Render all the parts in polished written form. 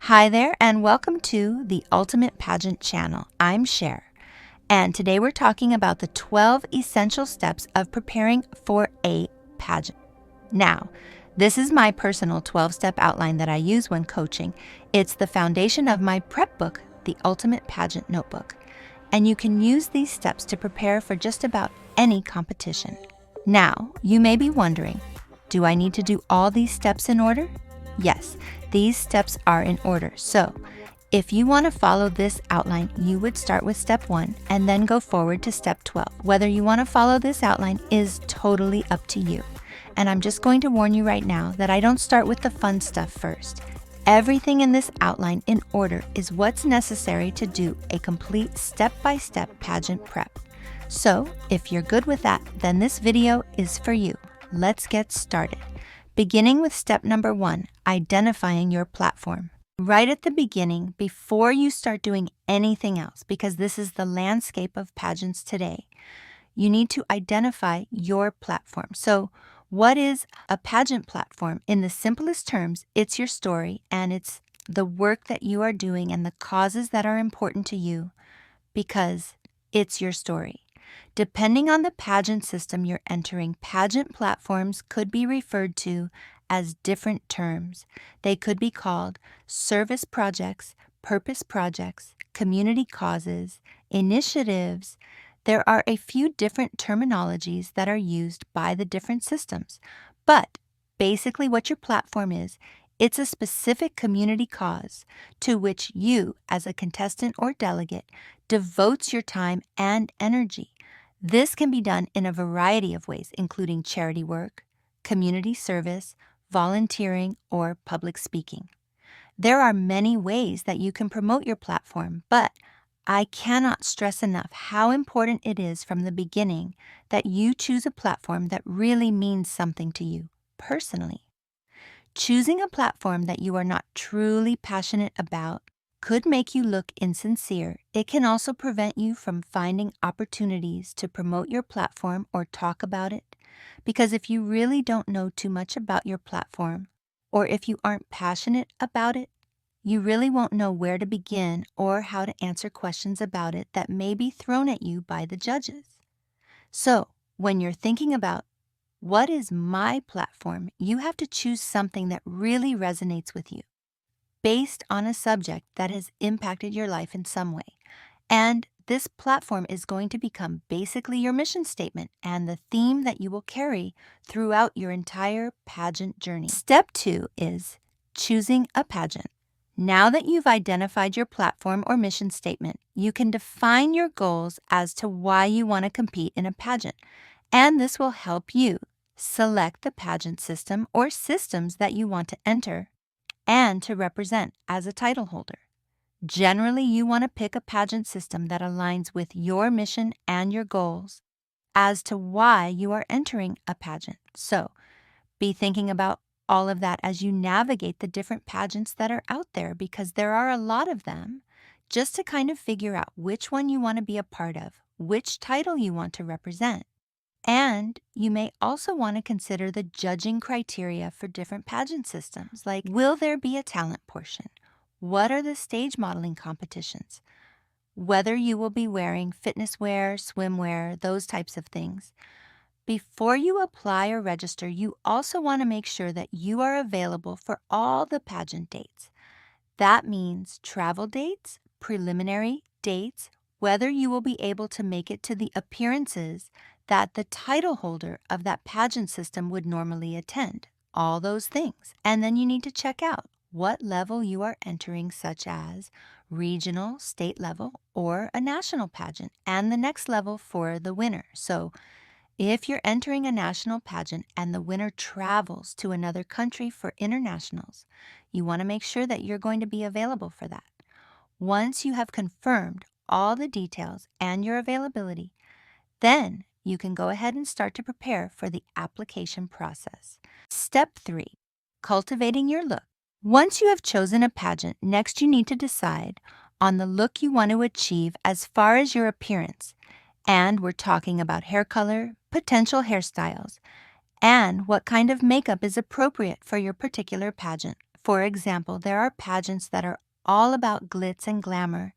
Hi there, and welcome to the Ultimate Pageant channel. I'm Cherie, and today we're talking about the 12 essential steps of preparing for a pageant. Now, this is my personal 12-step outline that I use when coaching. It's the foundation of my prep book, the Ultimate Pageant Notebook, and you can use these steps to prepare for just about any competition. Now, you may be wondering, do I need to do all these steps in order? Yes, these steps are in order. So, if you want to follow this outline, you would start with step 1 and then go forward to step 12. Whether you want to follow this outline is totally up to you. And I'm just going to warn you right now that I don't start with the fun stuff first. Everything in this outline in order is what's necessary to do a complete step-by-step pageant prep. So, if you're good with that, then this video is for you. Let's get started. Beginning with step number 1, identifying your platform. Right at the beginning, before you start doing anything else, because this is the landscape of pageants today, you need to identify your platform. So, what is a pageant platform? In the simplest terms, it's your story and it's the work that you are doing and the causes that are important to you because it's your story. Depending on the pageant system you're entering, pageant platforms could be referred to as different terms. They could be called service projects, purpose projects, community causes, initiatives. There are a few different terminologies that are used by the different systems. But basically what your platform is, it's a specific community cause to which you, as a contestant or delegate, devotes your time and energy. This can be done in a variety of ways, including charity work, community service, volunteering, or public speaking. There are many ways that you can promote your platform, but I cannot stress enough how important it is from the beginning that you choose a platform that really means something to you personally. Choosing a platform that you are not truly passionate about could make you look insincere. It can also prevent you from finding opportunities to promote your platform or talk about it. Because if you really don't know too much about your platform, or if you aren't passionate about it, you really won't know where to begin or how to answer questions about it that may be thrown at you by the judges. So, when you're thinking about what is my platform, you have to choose something that really resonates with you, based on a subject that has impacted your life in some way. And this platform is going to become basically your mission statement and the theme that you will carry throughout your entire pageant journey. Step 2 is choosing a pageant. Now that you've identified your platform or mission statement, you can define your goals as to why you want to compete in a pageant. And this will help you select the pageant system or systems that you want to enter and to represent as a title holder. Generally, you want to pick a pageant system that aligns with your mission and your goals as to why you are entering a pageant. So, be thinking about all of that as you navigate the different pageants that are out there, because there are a lot of them, just to kind of figure out which one you want to be a part of, which title you want to represent. And you may also want to consider the judging criteria for different pageant systems, like will there be a talent portion? What are the stage modeling competitions? Whether you will be wearing fitness wear, swimwear, those types of things. Before you apply or register, you also want to make sure that you are available for all the pageant dates. That means travel dates, preliminary dates, whether you will be able to make it to the appearances that the title holder of that pageant system would normally attend, all those things. And then you need to check out what level you are entering, such as regional, state level, or a national pageant, and the next level for the winner. So if you're entering a national pageant and the winner travels to another country for internationals, you want to make sure that you're going to be available for that. Once you have confirmed all the details and your availability, then you can go ahead and start to prepare for the application process. Step 3, cultivating your look. Once you have chosen a pageant, next you need to decide on the look you want to achieve as far as your appearance. And we're talking about hair color, potential hairstyles, and what kind of makeup is appropriate for your particular pageant. For example, there are pageants that are all about glitz and glamour,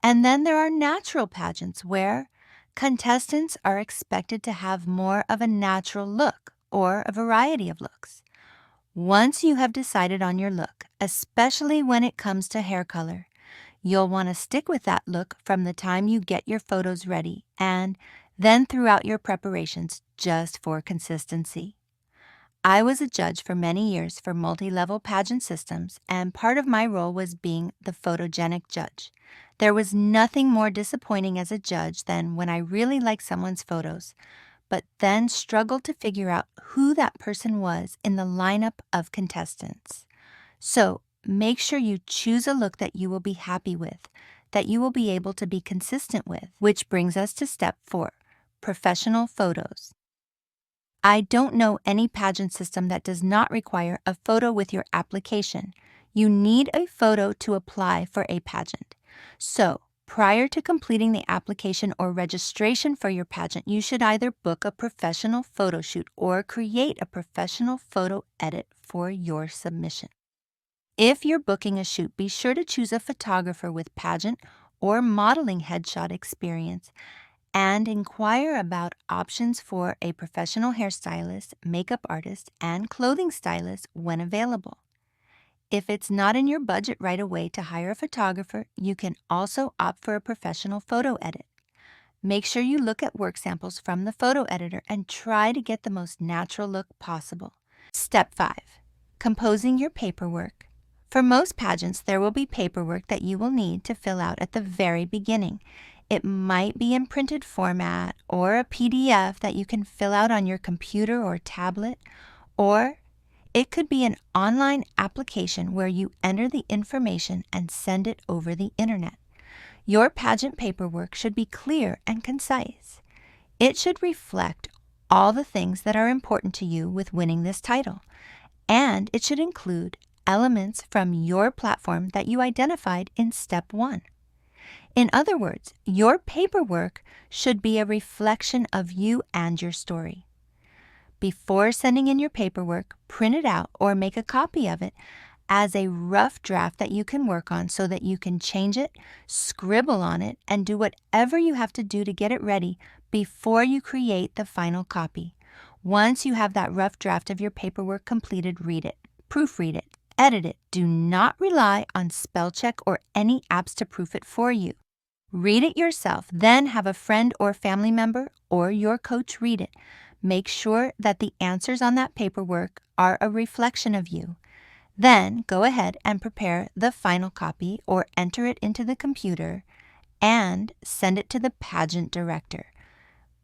and then there are natural pageants where contestants are expected to have more of a natural look or a variety of looks. Once you have decided on your look, especially when it comes to hair color, you'll want to stick with that look from the time you get your photos ready and then throughout your preparations just for consistency. I was a judge for many years for multi-level pageant systems, and part of my role was being the photogenic judge. There was nothing more disappointing as a judge than when I really liked someone's photos, but then struggled to figure out who that person was in the lineup of contestants. So make sure you choose a look that you will be happy with, that you will be able to be consistent with, which brings us to step 4, professional photos. I don't know any pageant system that does not require a photo with your application. You need a photo to apply for a pageant. So, prior to completing the application or registration for your pageant, you should either book a professional photo shoot or create a professional photo edit for your submission. If you're booking a shoot, be sure to choose a photographer with pageant or modeling headshot experience and inquire about options for a professional hairstylist, makeup artist, and clothing stylist when available. If it's not in your budget right away to hire a photographer, you can also opt for a professional photo edit. Make sure you look at work samples from the photo editor and try to get the most natural look possible. Step 5. Composing your paperwork. For most pageants, there will be paperwork that you will need to fill out at the very beginning. It might be in printed format or a PDF that you can fill out on your computer or tablet, or it could be an online application where you enter the information and send it over the internet. Your pageant paperwork should be clear and concise. It should reflect all the things that are important to you with winning this title, and it should include elements from your platform that you identified in step 1. In other words, your paperwork should be a reflection of you and your story. Before sending in your paperwork, print it out or make a copy of it as a rough draft that you can work on so that you can change it, scribble on it, and do whatever you have to do to get it ready before you create the final copy. Once you have that rough draft of your paperwork completed, read it, proofread it, edit it. Do not rely on spell check or any apps to proof it for you. Read it yourself, then have a friend or family member or your coach read it. Make sure that the answers on that paperwork are a reflection of you. Then go ahead and prepare the final copy or enter it into the computer and send it to the pageant director.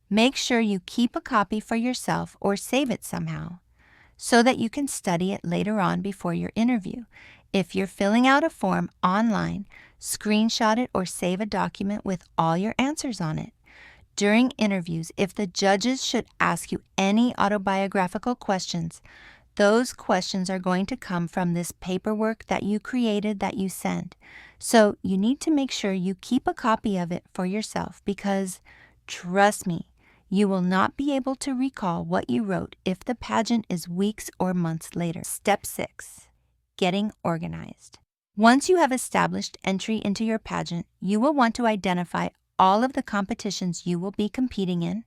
Make sure you keep a copy for yourself or save it somehow so that you can study it later on before your interview. If you're filling out a form online, screenshot it or save a document with all your answers on it. During interviews, if the judges should ask you any autobiographical questions, those questions are going to come from this paperwork that you created that you send. So you need to make sure you keep a copy of it for yourself because, trust me, you will not be able to recall what you wrote if the pageant is weeks or months later. Step 6. Getting organized. Once you have established entry into your pageant, you will want to identify all of the competitions you will be competing in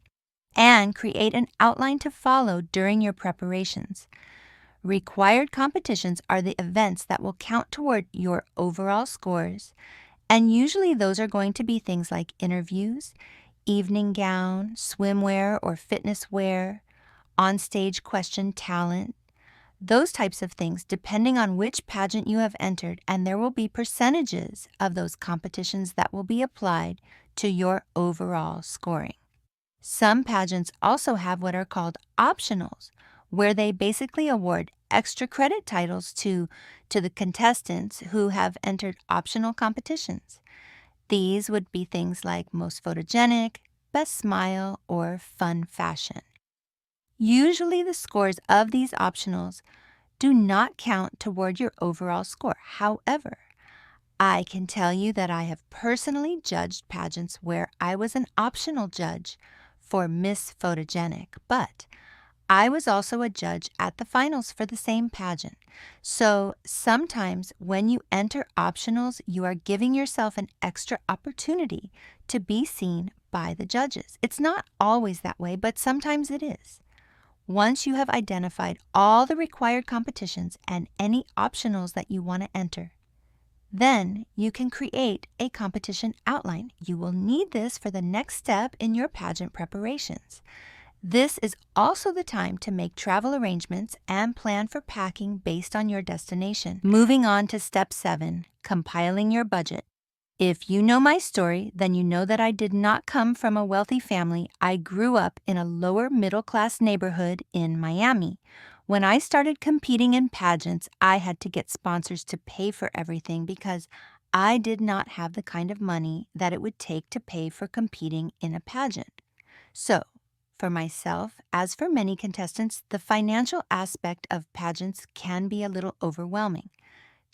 and create an outline to follow during your preparations. Required competitions are the events that will count toward your overall scores, and usually those are going to be things like interviews, evening gown, swimwear or fitness wear, onstage question talent, those types of things depending on which pageant you have entered, and there will be percentages of those competitions that will be applied to your overall scoring. Some pageants also have what are called optionals, where they basically award extra credit titles to the contestants who have entered optional competitions. These would be things like most photogenic, best smile, or fun fashion. Usually the scores of these optionals do not count toward your overall score. However, I can tell you that I have personally judged pageants where I was an optional judge for Miss Photogenic, but I was also a judge at the finals for the same pageant. So sometimes when you enter optionals, you are giving yourself an extra opportunity to be seen by the judges. It's not always that way, but sometimes it is. Once you have identified all the required competitions and any optionals that you want to enter, then you can create a competition outline. You will need this for the next step in your pageant preparations. This is also the time to make travel arrangements and plan for packing based on your destination. Moving on to step 7, compiling your budget. If you know my story, then you know that I did not come from a wealthy family. I grew up in a lower middle class neighborhood in Miami. When I started competing in pageants, I had to get sponsors to pay for everything because I did not have the kind of money that it would take to pay for competing in a pageant. So, for myself, as for many contestants, the financial aspect of pageants can be a little overwhelming.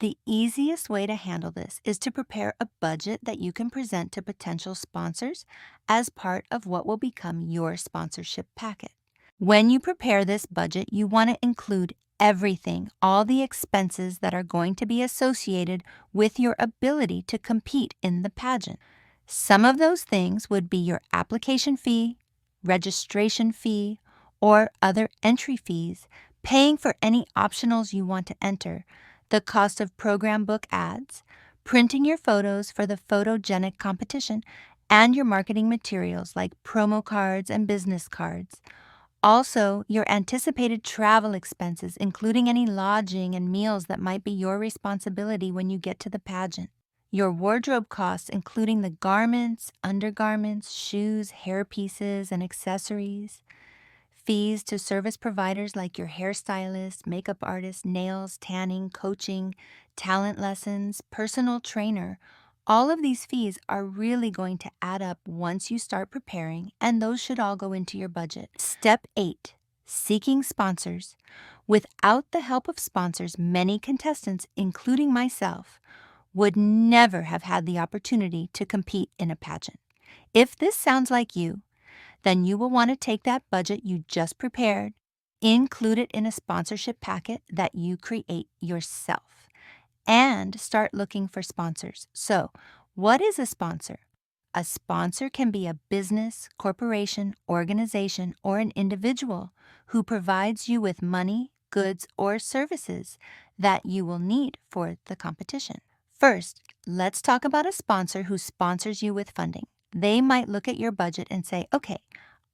The easiest way to handle this is to prepare a budget that you can present to potential sponsors as part of what will become your sponsorship packet. When you prepare this budget, you want to include everything, all the expenses that are going to be associated with your ability to compete in the pageant. Some of those things would be your application fee, registration fee, or other entry fees, paying for any optionals you want to enter, the cost of program book ads, printing your photos for the photogenic competition, and your marketing materials like promo cards and business cards. Also, your anticipated travel expenses, including any lodging and meals that might be your responsibility when you get to the pageant. Your wardrobe costs, including the garments, undergarments, shoes, hair pieces, and accessories. Fees to service providers like your hairstylist, makeup artist, nails, tanning, coaching, talent lessons, personal trainer. All of these fees are really going to add up once you start preparing, and those should all go into your budget. Step 8, seeking sponsors. Without the help of sponsors, many contestants, including myself, would never have had the opportunity to compete in a pageant. If this sounds like you, then you will want to take that budget you just prepared, include it in a sponsorship packet that you create yourself, and start looking for sponsors. So, what is a sponsor? A sponsor can be a business, corporation, organization, or an individual who provides you with money, goods, or services that you will need for the competition. First, let's talk about a sponsor who sponsors you with funding. They might look at your budget and say, okay,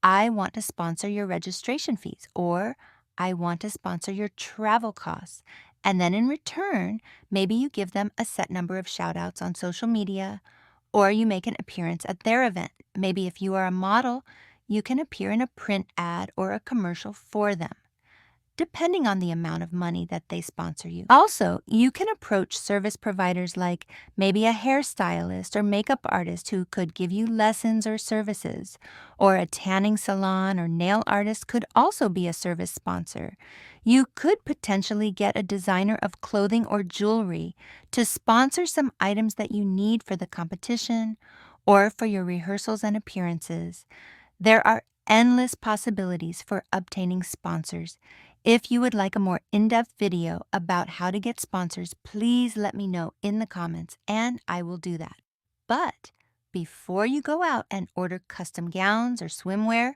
I want to sponsor your registration fees, or I want to sponsor your travel costs. And then in return, maybe you give them a set number of shout outs on social media, or you make an appearance at their event. Maybe if you are a model, you can appear in a print ad or a commercial for them, depending on the amount of money that they sponsor you. Also, you can approach service providers like maybe a hairstylist or makeup artist who could give you lessons or services, or a tanning salon or nail artist could also be a service sponsor. You could potentially get a designer of clothing or jewelry to sponsor some items that you need for the competition or for your rehearsals and appearances. There are endless possibilities for obtaining sponsors. If you would like a more in-depth video about how to get sponsors, please let me know in the comments and I will do that. But before you go out and order custom gowns or swimwear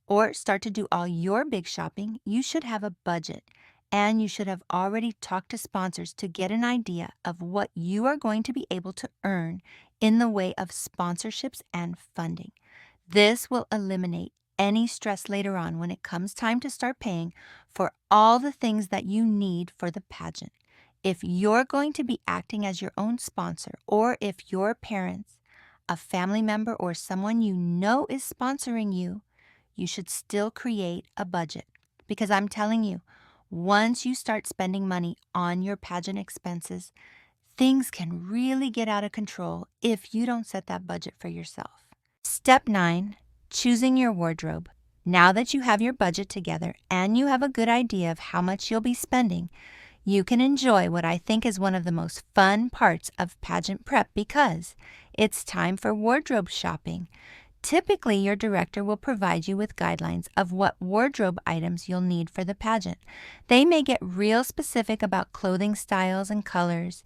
or start to do all your big shopping, you should have a budget and you should have already talked to sponsors to get an idea of what you are going to be able to earn in the way of sponsorships and funding. This will eliminate any stress later on when it comes time to start paying for all the things that you need for the pageant. If you're going to be acting as your own sponsor, or if your parents, a family member, or someone you know is sponsoring you, you should still create a budget. Because I'm telling you, once you start spending money on your pageant expenses, things can really get out of control if you don't set that budget for yourself. Step 9, choosing your wardrobe. Now that you have your budget together and you have a good idea of how much you'll be spending, you can enjoy what I think is one of the most fun parts of pageant prep because it's time for wardrobe shopping. Typically, your director will provide you with guidelines of what wardrobe items you'll need for the pageant. They may get real specific about clothing styles and colors,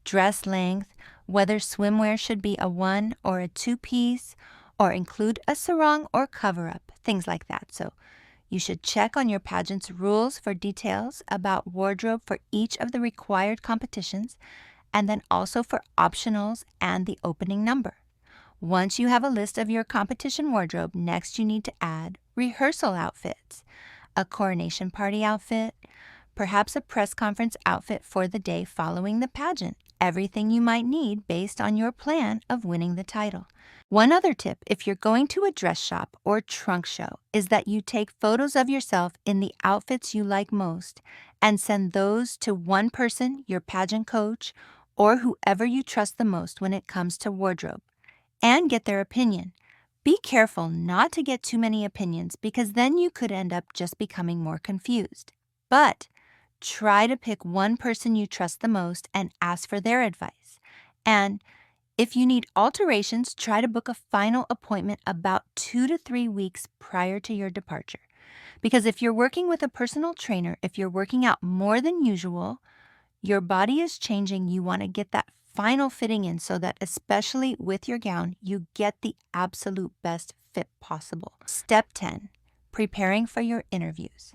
dress length, whether swimwear should be a one or a two-piece, or include a sarong or cover-up, things like that. So you should check on your pageant's rules for details about wardrobe for each of the required competitions, and then also for optionals and the opening number. Once you have a list of your competition wardrobe, next you need to add rehearsal outfits, a coronation party outfit, perhaps a press conference outfit for the day following the pageant, everything you might need based on your plan of winning the title. One other tip, if you're going to a dress shop or trunk show, is that you take photos of yourself in the outfits you like most and send those to one person, your pageant coach, or whoever you trust the most when it comes to wardrobe, and get their opinion. Be careful not to get too many opinions because then you could end up just becoming more confused. But try to pick one person you trust the most and ask for their advice. And if you need alterations, try to book a final appointment about 2 to 3 weeks prior to your departure. Because if you're working with a personal trainer, if you're working out more than usual, your body is changing, you want to get that final fitting in so that, especially with your gown, you get the absolute best fit possible. Step 10, preparing for your interviews.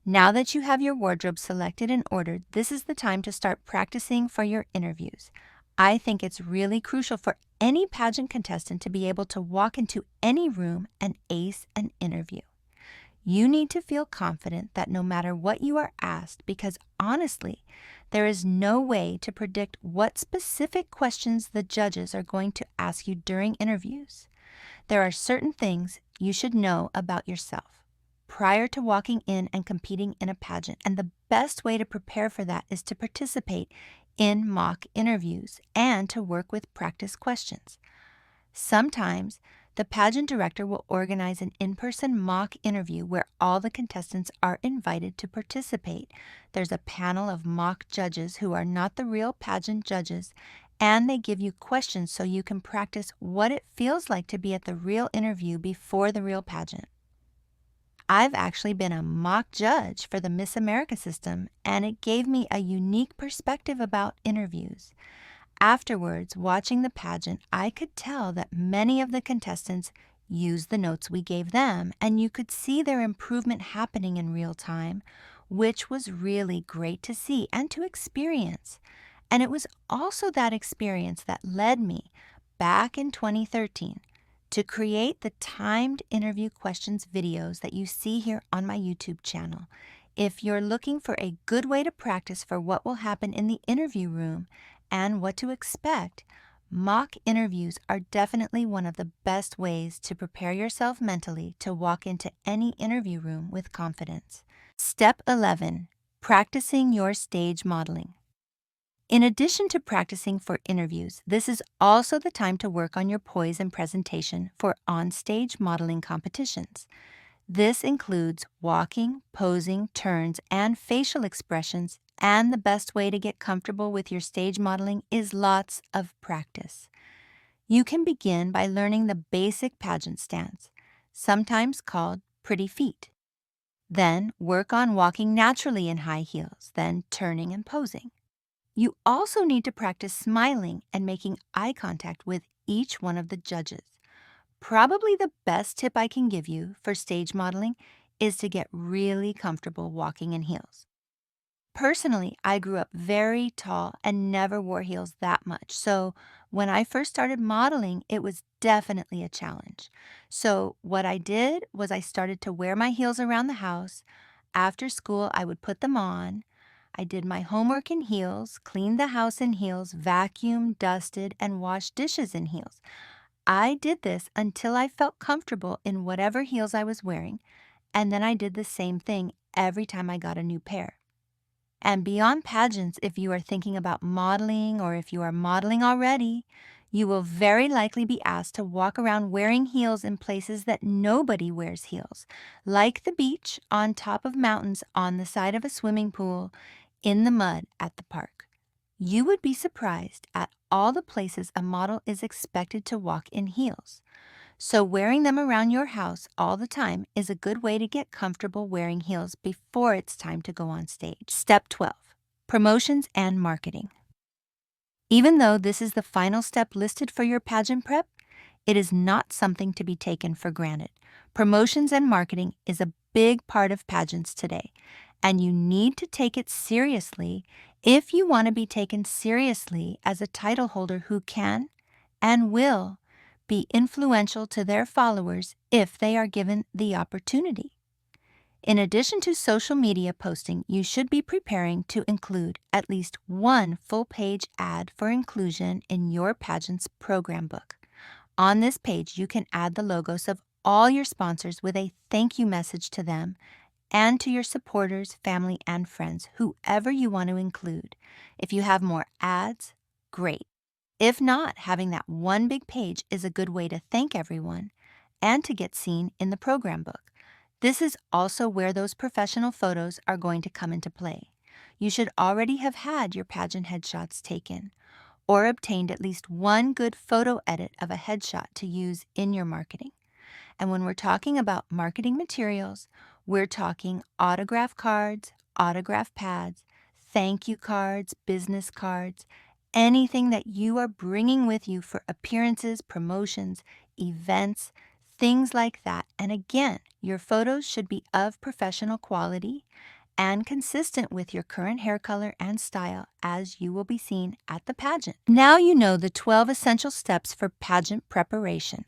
Now that you have your wardrobe selected and ordered, this is the time to start practicing for your interviews. I think it's really crucial for any pageant contestant to be able to walk into any room and ace an interview. You need to feel confident that no matter what you are asked, because honestly, there is no way to predict what specific questions the judges are going to ask you during interviews. There are certain things you should know about yourself prior to walking in and competing in a pageant, and the best way to prepare for that is to participate in mock interviews and to work with practice questions. Sometimes, the pageant director will organize an in-person mock interview where all the contestants are invited to participate. There's a panel of mock judges who are not the real pageant judges, and they give you questions so you can practice what it feels like to be at the real interview before the real pageant. I've actually been a mock judge for the Miss America system, and it gave me a unique perspective about interviews. Afterwards, watching the pageant, I could tell that many of the contestants used the notes we gave them, and you could see their improvement happening in real time, which was really great to see and to experience. And it was also that experience that led me, back in 2013, to create the timed interview questions videos that you see here on my YouTube channel. If you're looking for a good way to practice for what will happen in the interview room and what to expect, mock interviews are definitely one of the best ways to prepare yourself mentally to walk into any interview room with confidence. Step 11, practicing your stage modeling. In addition to practicing for interviews, this is also the time to work on your poise and presentation for on-stage modeling competitions. This includes walking, posing, turns, and facial expressions, and the best way to get comfortable with your stage modeling is lots of practice. You can begin by learning the basic pageant stance, sometimes called pretty feet. Then work on walking naturally in high heels, then turning and posing. You also need to practice smiling and making eye contact with each one of the judges. Probably the best tip I can give you for stage modeling is to get really comfortable walking in heels. Personally, I grew up very tall and never wore heels that much, so when I first started modeling, it was definitely a challenge. So what I did was I started to wear my heels around the house. After school, I would put them on. I did my homework in heels, cleaned the house in heels, vacuumed, dusted, and washed dishes in heels. I did this until I felt comfortable in whatever heels I was wearing, and then I did the same thing every time I got a new pair. And beyond pageants, if you are thinking about modeling or if you are modeling already, you will very likely be asked to walk around wearing heels in places that nobody wears heels, like the beach, on top of mountains, on the side of a swimming pool, in the mud at the park. You would be surprised at all the places a model is expected to walk in heels. So wearing them around your house all the time is a good way to get comfortable wearing heels before it's time to go on stage. Step 12, promotions and marketing. Even though this is the final step listed for your pageant prep, it is not something to be taken for granted. Promotions and marketing is a big part of pageants today, and you need to take it seriously if you want to be taken seriously as a title holder who can and will be influential to their followers if they are given the opportunity. In addition to social media posting, you should be preparing to include at least one full-page ad for inclusion in your pageant's program book. On this page, you can add the logos of all your sponsors with a thank you message to them and to your supporters, family, and friends, whoever you want to include. If you have more ads, great. If not, having that one big page is a good way to thank everyone and to get seen in the program book. This is also where those professional photos are going to come into play. You should already have had your pageant headshots taken or obtained at least one good photo edit of a headshot to use in your marketing. And when we're talking about marketing materials, we're talking autograph cards, autograph pads, thank you cards, business cards, anything that you are bringing with you for appearances, promotions, events, things like that. And again, your photos should be of professional quality and consistent with your current hair color and style as you will be seen at the pageant. Now you know the 12 essential steps for pageant preparation.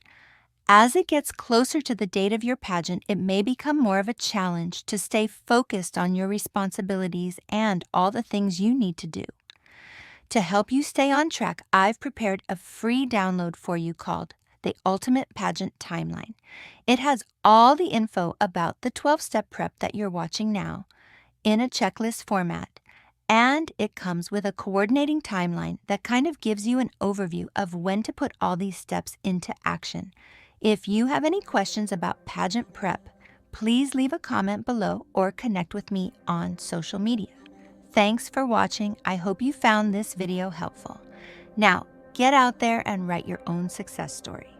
As it gets closer to the date of your pageant, it may become more of a challenge to stay focused on your responsibilities and all the things you need to do. To help you stay on track, I've prepared a free download for you called The Ultimate Pageant Timeline. It has all the info about the 12-step prep that you're watching now in a checklist format, and it comes with a coordinating timeline that kind of gives you an overview of when to put all these steps into action. If you have any questions about pageant prep, please leave a comment below or connect with me on social media. Thanks for watching. I hope you found this video helpful. Now, get out there and write your own success story.